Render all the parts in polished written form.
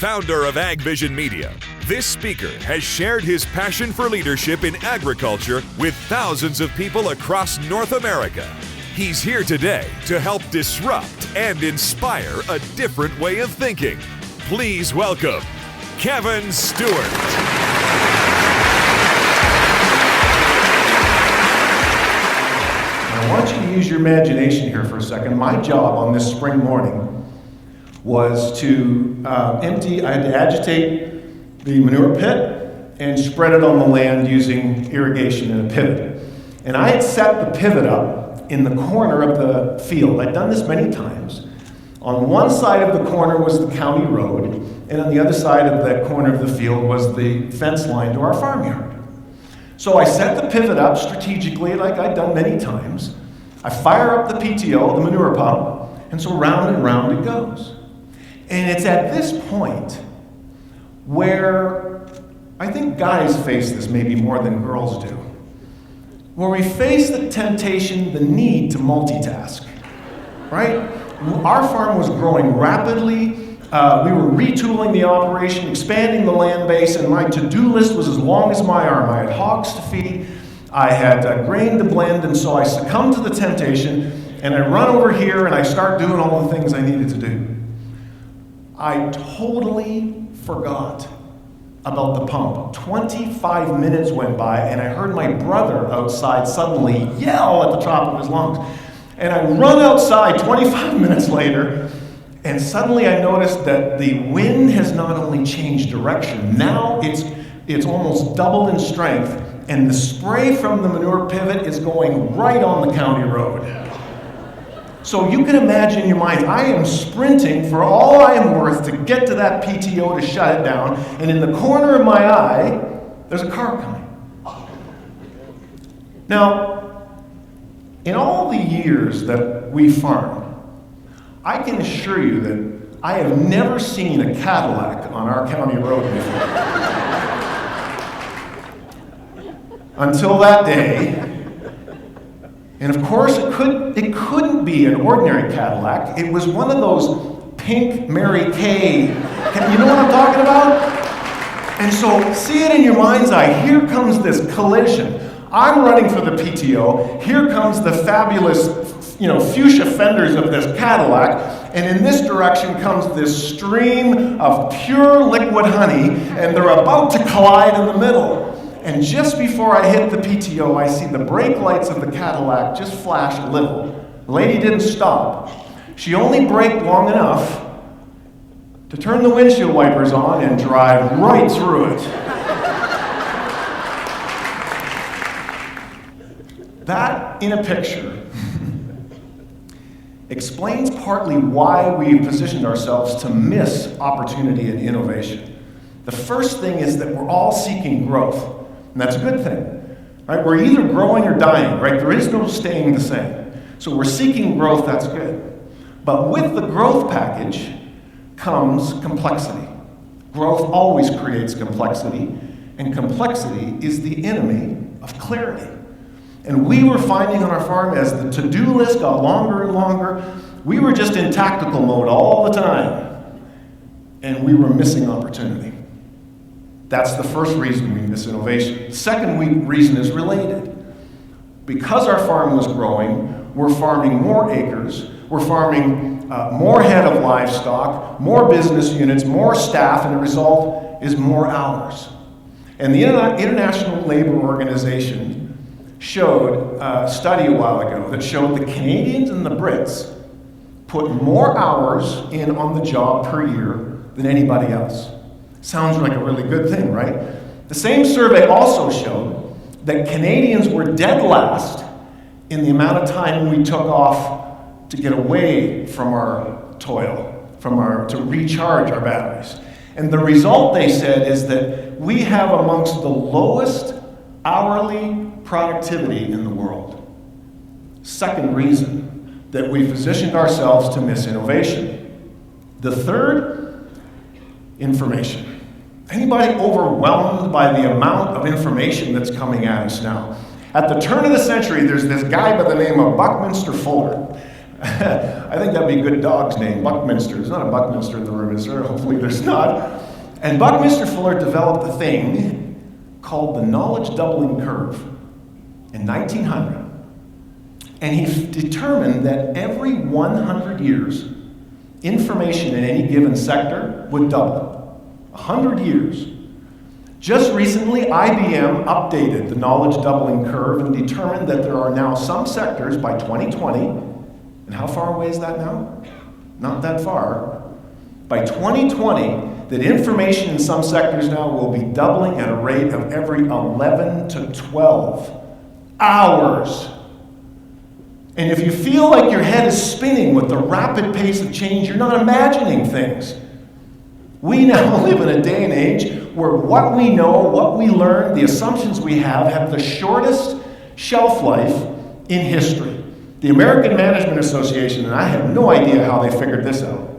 founder of AgVision Media, this speaker has shared his passion for leadership in agriculture with thousands of people across North America. He's here today to help disrupt and inspire a different way of thinking. Please welcome Kevin Stewart. I want you to use your imagination here for a second. My job on this spring morning was to I had to agitate the manure pit and spread it on the land using irrigation and a pivot. And I had set the pivot up in the corner of the field. I'd done this many times. On one side of the corner was the county road, and on the other side of that corner of the field was the fence line to our farmyard. So I set the pivot up strategically like I'd done many times. I fire up the PTO, the manure pump, and so round and round it goes. And it's at this point where I think guys face this maybe more than girls do, where we face the temptation, the need to multitask, right? Our farm was growing rapidly. We were retooling the operation, expanding the land base, and my to-do list was as long as my arm. I had hogs to feed, I had grain to blend, and so I succumbed to the temptation, and I run over here and I start doing all the things I needed to do. I totally forgot about the pump. 25 minutes went by, and I heard my brother outside suddenly yell at the top of his lungs. And I run outside 25 minutes later, and suddenly I noticed that the wind has not only changed direction, now it's almost doubled in strength, and the spray from the manure pivot is going right on the county road. So you can imagine in your mind, I am sprinting for all I am worth to get to that PTO to shut it down, and in the corner of my eye, there's a car coming. Now, in all the years that we farm, I can assure you that I have never seen a Cadillac on our county road before. Until that day. And of course, it couldn't be an ordinary Cadillac. It was one of those pink Mary Kay. You know what I'm talking about? And so, see it in your mind's eye. Here comes this collision. I'm running for the PTO. Here comes the fabulous, fuchsia fenders of this Cadillac. And in this direction comes this stream of pure liquid honey, and they're about to collide in the middle. And just before I hit the PTO, I see the brake lights of the Cadillac just flash a little. The lady didn't stop. She only braked long enough to turn the windshield wipers on and drive right through it. That, in a picture, explains partly why we positioned ourselves to miss opportunity and innovation. The first thing is that we're all seeking growth. And that's a good thing, right? We're either growing or dying, right? There is no staying the same. So we're seeking growth, that's good. But with the growth package comes complexity. Growth always creates complexity, and complexity is the enemy of clarity. And we were finding on our farm as the to-do list got longer and longer, we were just in tactical mode all the time, and we were missing opportunity. That's the first reason we miss innovation. The second reason is related. Because our farm was growing, we're farming more acres, we're farming more head of livestock, more business units, more staff, and the result is more hours. And the International Labor Organization showed a study a while ago that showed the Canadians and the Brits put more hours in on the job per year than anybody else. Sounds like a really good thing, right? The same survey also showed that Canadians were dead last in the amount of time we took off to get away from our toil, to recharge our batteries. And the result, they said, is that we have amongst the lowest hourly productivity in the world. Second reason that we positioned ourselves to miss innovation. The third, information. Anybody overwhelmed by the amount of information that's coming at us now? At the turn of the century, there's this guy by the name of Buckminster Fuller. I think that'd be a good dog's name, Buckminster. There's not a Buckminster in the room, is there? Hopefully there's not. And Buckminster Fuller developed a thing called the knowledge doubling curve in 1900. And he determined that every 100 years, information in any given sector would double. 100 years. Just recently, IBM updated the knowledge doubling curve and determined that there are now some sectors by 2020, and how far away is that now? Not that far. By 2020, that information in some sectors now will be doubling at a rate of every 11 to 12 hours. And if you feel like your head is spinning with the rapid pace of change, you're not imagining things. We now live in a day and age where what we know, what we learn, the assumptions we have the shortest shelf life in history. The American Management Association, and I have no idea how they figured this out,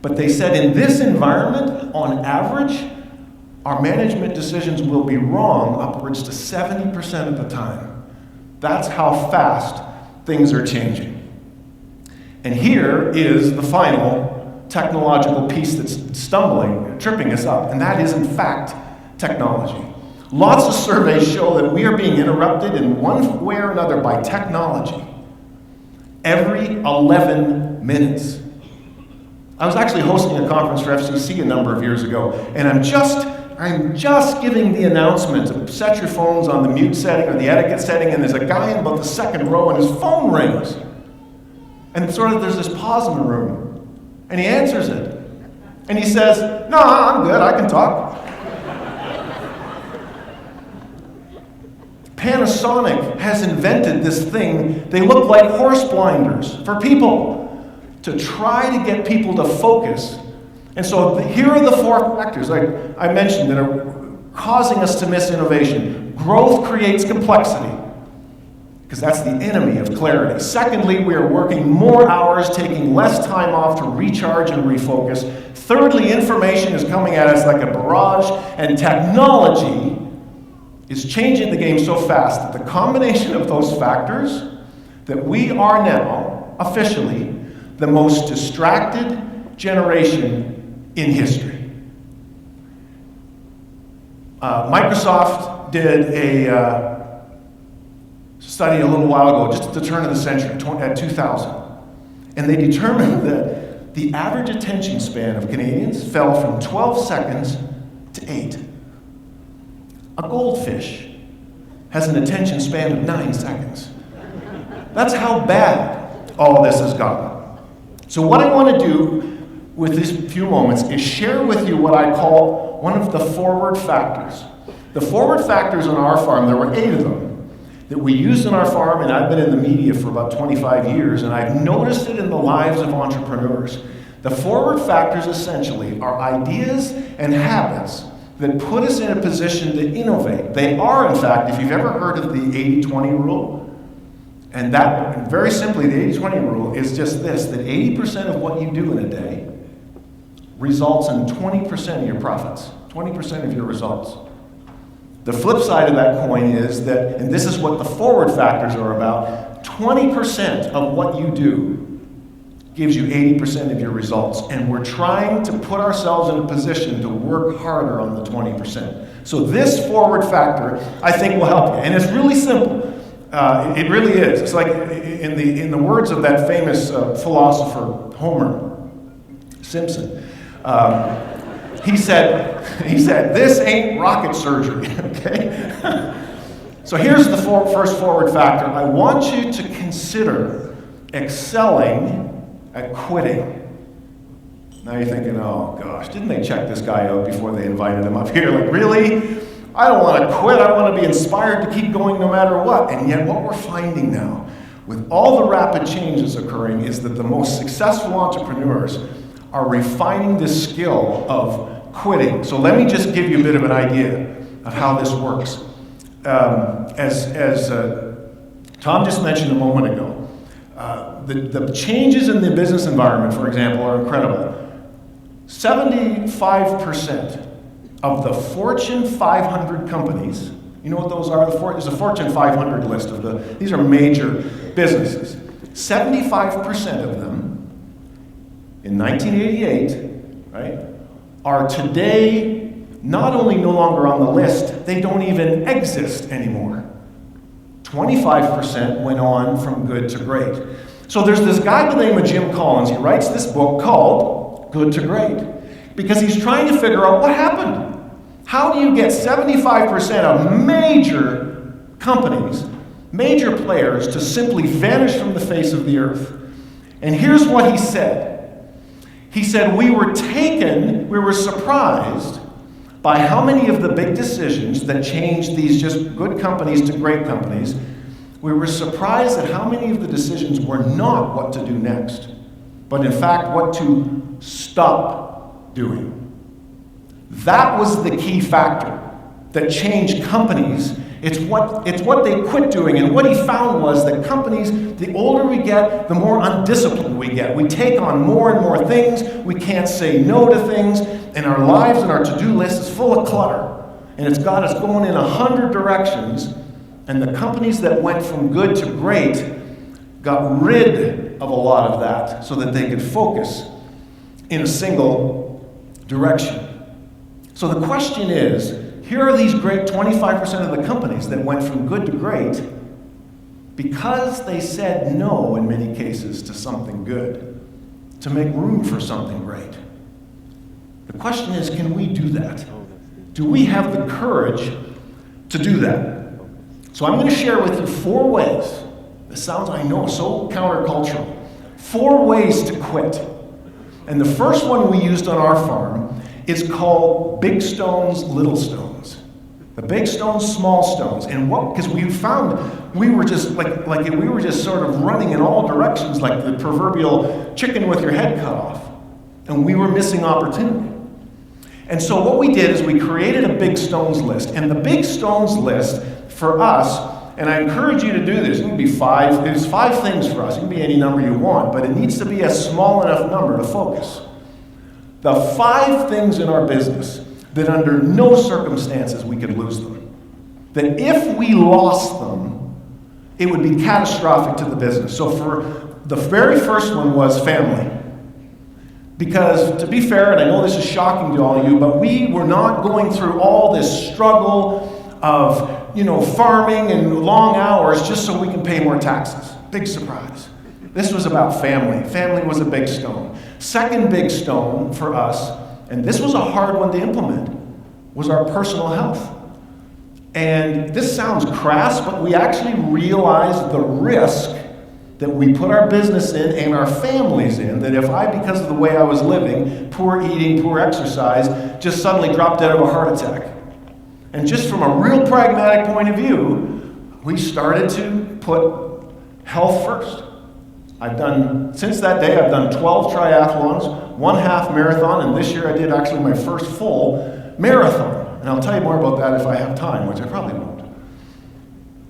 but they said in this environment, on average, our management decisions will be wrong upwards to 70% of the time. That's how fast things are changing. And here is the final technological piece that's tripping us up, and that is, in fact, technology. Lots of surveys show that we are being interrupted in one way or another by technology every 11 minutes. I was actually hosting a conference for FCC a number of years ago, and I'm just giving the announcement to set your phones on the mute setting or the etiquette setting, and there's a guy in about the second row and his phone rings. And there's this pause in the room. And he answers it. And he says, "No, I'm good, I can talk." Panasonic has invented this thing. They look like horse blinders for people to try to get people to focus. And so here are the four factors I mentioned that are causing us to miss innovation. Growth creates complexity, because that's the enemy of clarity. Secondly, we are working more hours, taking less time off to recharge and refocus. Thirdly, information is coming at us like a barrage, and technology is changing the game so fast that the combination of those factors, that we are now officially the most distracted generation in history. Microsoft did a study a little while ago, just at the turn of the century, at 2000. And they determined that the average attention span of Canadians fell from 12 seconds to 8. A goldfish has an attention span of 9 seconds. That's how bad all this has gotten. So what I want to do with these few moments is share with you what I call one of the forward factors. The forward factors on our farm, there were 8 of them, that we used in our farm, and I've been in the media for about 25 years, and I've noticed it in the lives of entrepreneurs. The forward factors essentially are ideas and habits that put us in a position to innovate. They are, in fact, if you've ever heard of the 80-20 rule, and that, very simply, the 80-20 rule is just this, that 80% of what you do in a day results in 20% of your profits, 20% of your results. The flip side of that coin is that, and this is what the forward factors are about, 20% of what you do gives you 80% of your results. And we're trying to put ourselves in a position to work harder on the 20%. So this forward factor, I think, will help you. And it's really simple. It really is. It's like, in the words of that famous philosopher, Homer Simpson, he said, "This ain't rocket surgery," okay? So here's the first forward factor. I want you to consider excelling at quitting. Now you're thinking, oh gosh, didn't they check this guy out before they invited him up here? Like, really? I don't want to quit. I want to be inspired to keep going no matter what. And yet what we're finding now, with all the rapid changes occurring, is that the most successful entrepreneurs are refining this skill of quitting. So let me just give you a bit of an idea of how this works. As Tom just mentioned a moment ago, the changes in the business environment, for example, are incredible. 75% of the Fortune 500 companies, you know what those are? There's a Fortune 500 list of these are major businesses. 75% of them in 1988, right, are today not only no longer on the list, they don't even exist anymore. 25% went on from good to great. So there's this guy by the name of Jim Collins. He writes this book called Good to Great because he's trying to figure out what happened. How do you get 75% of major companies, major players, to simply vanish from the face of the earth? And here's what he said. He said, we were surprised by how many of the big decisions that changed these just good companies to great companies. We were surprised at how many of the decisions were not what to do next, but in fact what to stop doing. That was the key factor that changed companies. It's what they quit doing. And what he found was that companies, the older we get, the more undisciplined we get. We take on more and more things. We can't say no to things. And our lives and our to-do list is full of clutter. And it's got us going in 100 directions. And the companies that went from good to great got rid of a lot of that so that they could focus in a single direction. So the question is, here are these great 25% of the companies that went from good to great because they said no in many cases to something good, to make room for something great. The question is, can we do that? Do we have the courage to do that? So I'm going to share with you 4 ways. This sounds, I know, so countercultural. 4 ways to quit. And the first one we used on our farm is called big stones, little stones. The big stones, small stones. And what, because we found we were just we were just sort of running in all directions like the proverbial chicken with your head cut off. And we were missing opportunity. And so what we did is we created a big stones list. And the big stones list for us, and I encourage you to do this, it can be 5, there's 5 things for us. It can be any number you want, but it needs to be a small enough number to focus. The 5 things in our business that under no circumstances we could lose them. That if we lost them, it would be catastrophic to the business. So for the very first one was family. Because to be fair, and I know this is shocking to all of you, but we were not going through all this struggle of, farming and long hours just so we can pay more taxes. Big surprise. This was about family. Family was a big stone. Second big stone for us, and this was a hard one to implement, was our personal health. And this sounds crass, but we actually realized the risk that we put our business in and our families in, that if I, because of the way I was living, poor eating, poor exercise, just suddenly dropped dead of a heart attack. And just from a real pragmatic point of view, we started to put health first. Since that day, I've done 12 triathlons, 1 half marathon, and this year I did actually my first full marathon. And I'll tell you more about that if I have time, which I probably won't.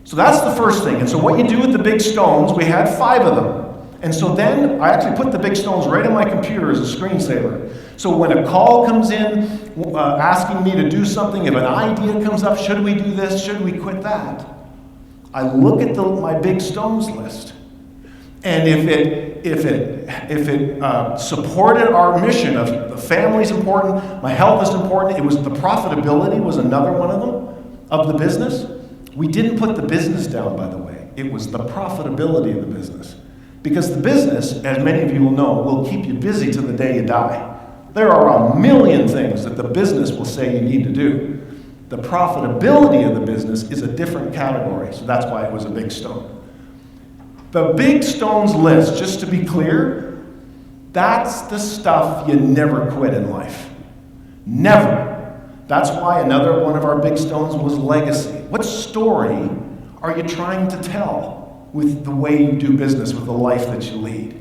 So that's the first thing. And so what you do with the big stones, we had 5 of them. And so then I actually put the big stones right on my computer as a screensaver. So when a call comes in asking me to do something, if an idea comes up, should we do this, should we quit that? I look at my big stones list. And if it supported our mission of the family's important, my health is important, it was the profitability was another one of them, of the business. We didn't put the business down, by the way. It was the profitability of the business. Because the business, as many of you will know, will keep you busy till the day you die. There are a million things that the business will say you need to do. The profitability of the business is a different category, so that's why it was a big stone. The big stones list, just to be clear, that's the stuff you never quit in life. Never. That's why another one of our big stones was legacy. What story are you trying to tell with the way you do business, with the life that you lead?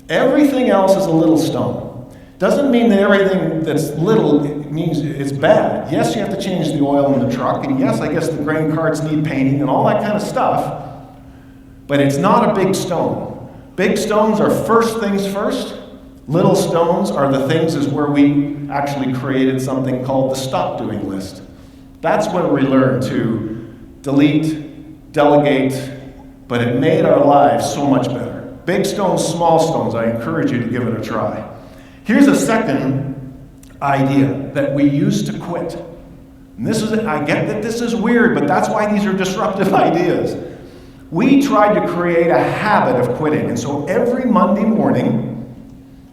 Everything else is a little stone. Doesn't mean that everything that's little means it's bad. Yes, you have to change the oil in the truck, and yes, I guess the grain carts need painting and all that kind of stuff, but it's not a big stone. Big stones are first things first. Little stones are the things is where we actually created something called the stop doing list. That's when we learn to delete, delegate, but it made our lives so much better. Big stones, small stones, I encourage you to give it a try. Here's a second idea that we use to quit. And this is, I get that this is weird, but that's why these are disruptive ideas. We tried to create a habit of quitting. And so every Monday morning,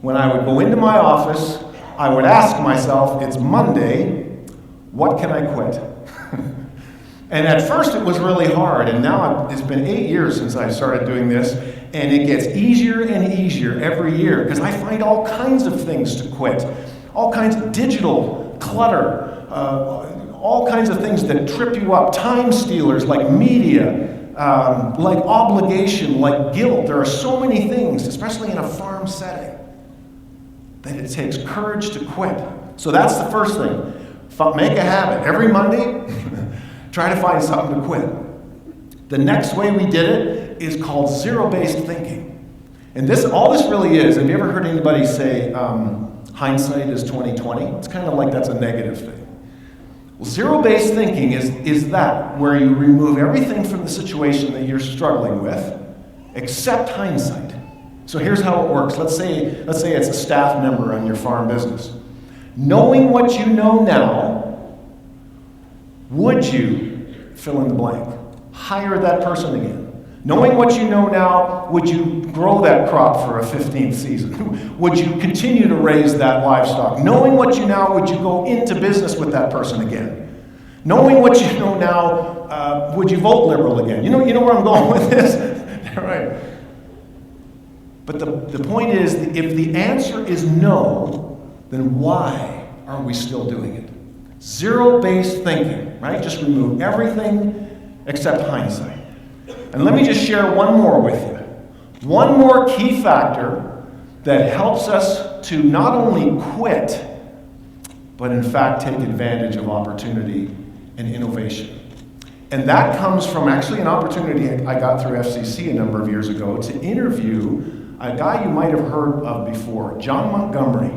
when I would go into my office, I would ask myself, it's Monday, what can I quit? And at first it was really hard, and now it's been 8 years since I started doing this, and it gets easier and easier every year, because I find all kinds of things to quit. All kinds of digital clutter, all kinds of things that trip you up, time stealers like media, like obligation, like guilt. There are so many things, especially in a farm setting, that it takes courage to quit. So that's the first thing. Make a habit. Every Monday, try to find something to quit. The next way we did it is called zero-based thinking. And all this really is, have you ever heard anybody say, hindsight is 20/20? It's kind of like that's a negative thing. Well, zero-based thinking is that, where you remove everything from the situation that you're struggling with, except hindsight. So here's how it works. Let's say it's a staff member on your farm business. Knowing what you know now, would you fill in the blank? Hire that person again. Knowing what you know now, would you grow that crop for a 15th season? Would you continue to raise that livestock? Knowing what you know, would you go into business with that person again? Knowing what you know now, would you vote Liberal again? You know where I'm going with this? Right. But the point is, if the answer is no, then why are we still doing it? Zero-based thinking, right? Just remove everything except hindsight. And let me just share one more with you. One more key factor that helps us to not only quit, but in fact take advantage of opportunity and innovation. And that comes from actually an opportunity I got through FCC a number of years ago to interview a guy you might have heard of before, John Montgomery.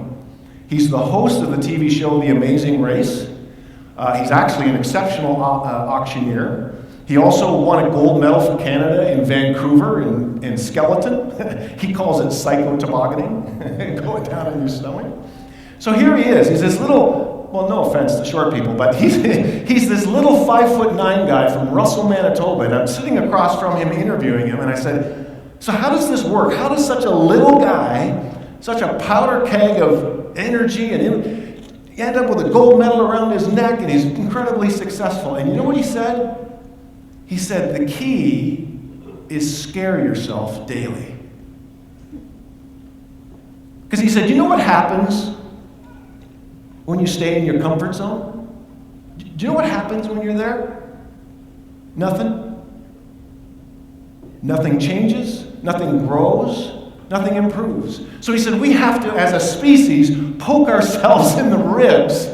He's the host of the TV show The Amazing Race. He's actually an exceptional auctioneer. He also won a gold medal for Canada in Vancouver in skeleton. He calls it cyclo-tobogganing, going down on your stomach. So here he is. He's this little, well, no offense to short people, but he's this little 5'9" guy from Russell, Manitoba. And I'm sitting across from him interviewing him, and I said, so how does this work? How does such a little guy, such a powder keg of energy, and he end up with a gold medal around his neck, and he's incredibly successful? And you know what he said? He said, the key is scare yourself daily. Because he said, you know what happens when you stay in your comfort zone? Do you know what happens when you're there? Nothing. Nothing changes, nothing grows, nothing improves. So he said, we have to, as a species, poke ourselves in the ribs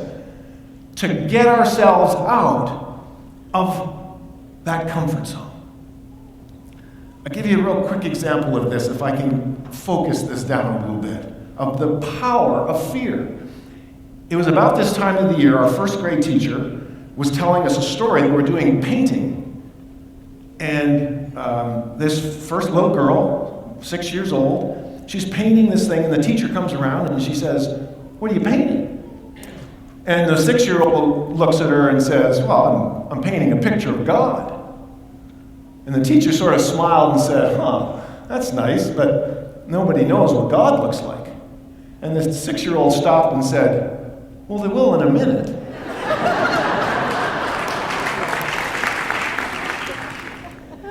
to get ourselves out of that comfort zone. I'll give you a real quick example of this, if I can focus this down a little bit, of the power of fear. It was about this time of the year, our first grade teacher was telling us a story that we're doing painting. And this first little girl, 6 years old, she's painting this thing, and the teacher comes around and she says, what are you painting? And the 6-year-old looks at her and says, well, I'm painting a picture of God. And the teacher sort of smiled and said, that's nice, but nobody knows what God looks like. And the 6-year-old stopped and said, well, they will in a minute.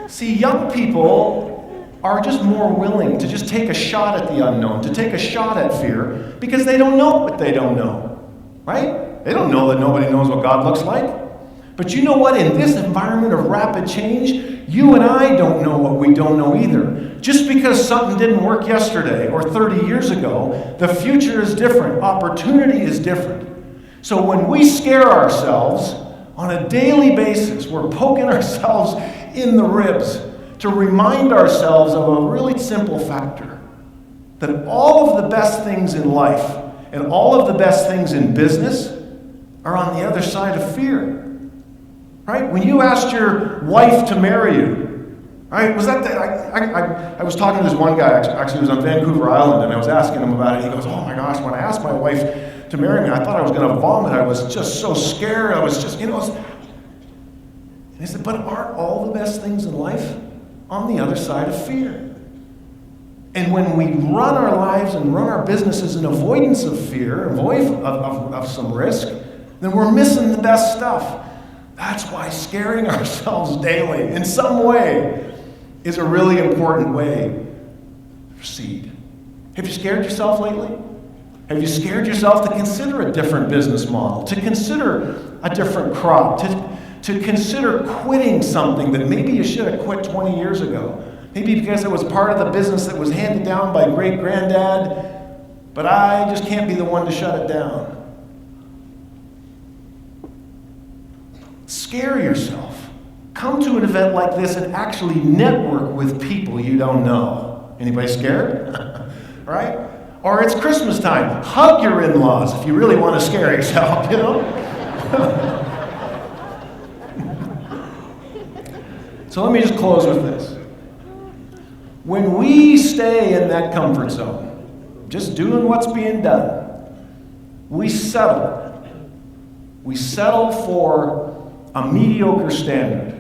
See, young people are just more willing to just take a shot at the unknown, to take a shot at fear, because they don't know what they don't know, right? They don't know that nobody knows what God looks like. But you know what? In this environment of rapid change, you and I don't know what we don't know either. Just because something didn't work yesterday or 30 years ago, the future is different. Opportunity is different. So when we scare ourselves on a daily basis, we're poking ourselves in the ribs to remind ourselves of a really simple factor, that all of the best things in life and all of the best things in business are on the other side of fear. Right? When you asked your wife to marry you, Right? Was that I was talking to this one guy, actually he was on Vancouver Island, and I was asking him about it. He goes, oh my gosh, when I asked my wife to marry me, I thought I was going to vomit. I was just so scared. I was just, and he said, but aren't all the best things in life on the other side of fear? And when we run our lives and run our businesses in avoidance of fear, of some risk, then we're missing the best stuff. That's why scaring ourselves daily in some way is a really important way to proceed. Have you scared yourself lately? Have you scared yourself to consider a different business model, to consider a different crop, to consider quitting something that maybe you should have quit 20 years ago? Maybe because it was part of the business that was handed down by great-granddad, but I just can't be the one to shut it down. Scare yourself. Come to an event like this and actually network with people you don't know. Anybody scared? Right? Or it's Christmas time. Hug your in-laws if you really want to scare yourself, So let me just close with this. When we stay in that comfort zone, just doing what's being done, we settle. We settle for a mediocre standard.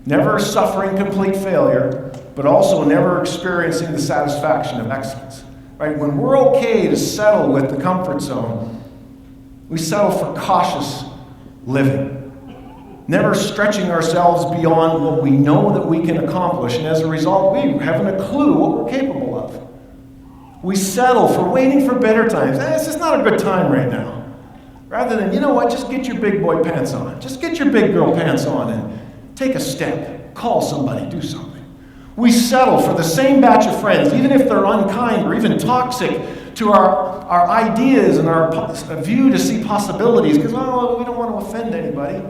Never suffering complete failure, but also never experiencing the satisfaction of excellence. Right? When we're okay to settle with the comfort zone, we settle for cautious living. Never stretching ourselves beyond what we know that we can accomplish, and as a result, we haven't a clue what we're capable of. We settle for waiting for better times. This is not a good time right now. Rather than, just get your big boy pants on. Just get your big girl pants on and take a step. Call somebody, do something. We settle for the same batch of friends, even if they're unkind or even toxic to our ideas and our view to see possibilities, because, we don't want to offend anybody.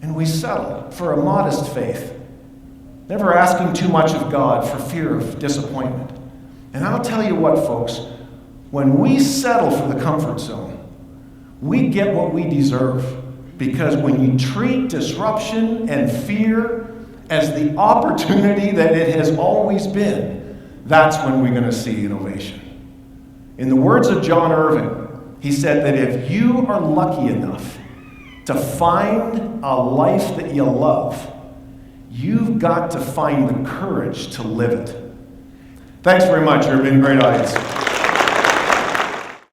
And we settle for a modest faith, never asking too much of God for fear of disappointment. And I'll tell you what, folks, when we settle for the comfort zone, we get what we deserve. Because when you treat disruption and fear as the opportunity that it has always been, that's when we're going to see innovation. In the words of John Irving, he said that if you are lucky enough to find a life that you love, you've got to find the courage to live it. Thanks very much. You've been a great audience.